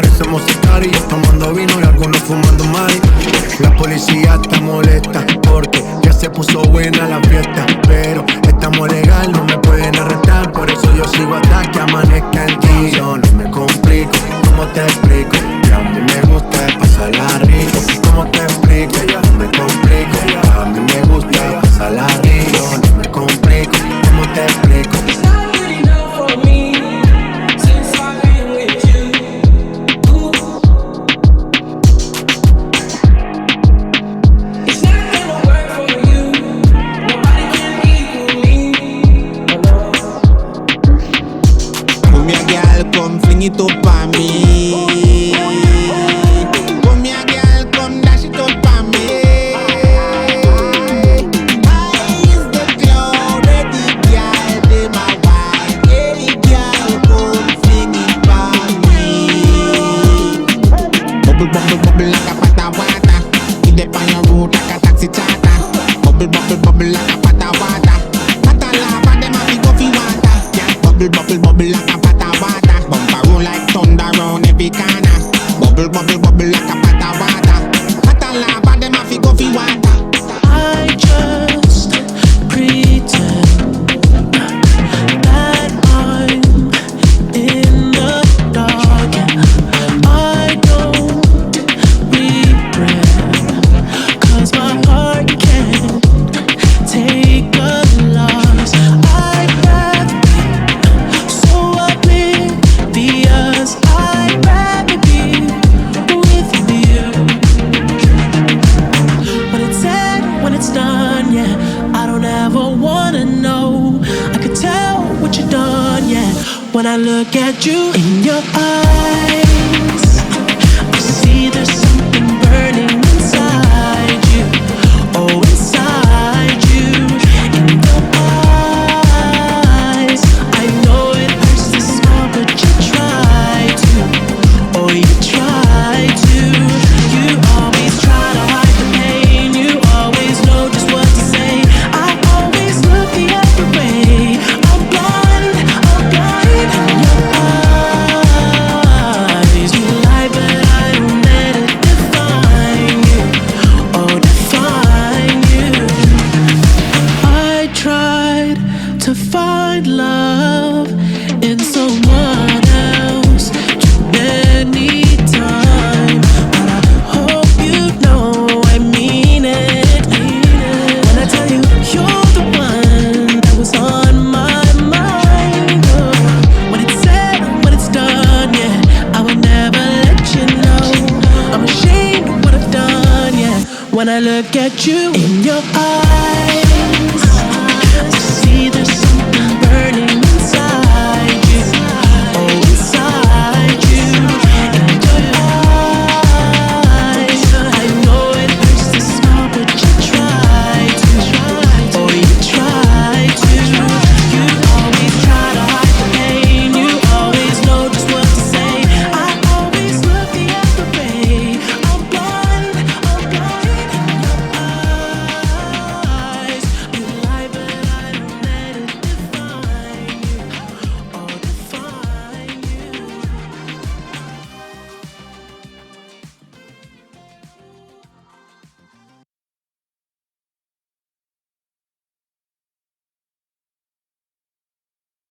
parecemos sicarios, tomando vino y algunos fumando mari. La policía está molesta porque ya se puso buena la fiesta, pero estamos legal, no me pueden arrestar, por eso yo sigo hasta que amanezca en ti. Yo no me complico, ¿cómo te explico? Que a mí me gusta pasarla rico. ¿Cómo te explico? No me complico, a mí me gusta pasarla rico. No me complico, ¿cómo te explico? Come fling it up on me. Come here, girl, come dash it up on me. I is the cloud, ready, girl, be my wife. Hey, girl, come fling it on me. Bubble, bubble, bubble like a pot of water. Get up on your road like a taxi charter. Bubble, bubble, bubble like a pot of water. Pot of lava, them a big coffee water. Yeah, bubble, bubble, bubble like a pot of water. Like thunder round every corner. Bubble, bubble, bubble like a pot of water. Hot and lava, them a fi go fi water. I just pretend that I'm in the dark, and I don't regret, 'cause my heart can't take a loss. I'd rather be so oblivious, I'd rather be with you. When it's said, when it's done, yeah, I don't ever wanna know. I could tell what you've done, yeah. When I look at you in your eyes, I see there's something burning inside you. Oh, inside you. In your eyes, I know it hurts to smile, but you try to. Oh, you try to. You always try to hide the pain. You always know just what to say. I always look the other way. I'm blind in your eyes. You lie, but I don't let it define you. Oh, define you. I tried to find love in someone else too many times, but I hope you know I mean it. When I tell you you're the one that was on my mind. Oh, when it's said, when it's done, yeah, I would never let you know. I'm ashamed of what I've done, yeah. When I look at you in your eyes.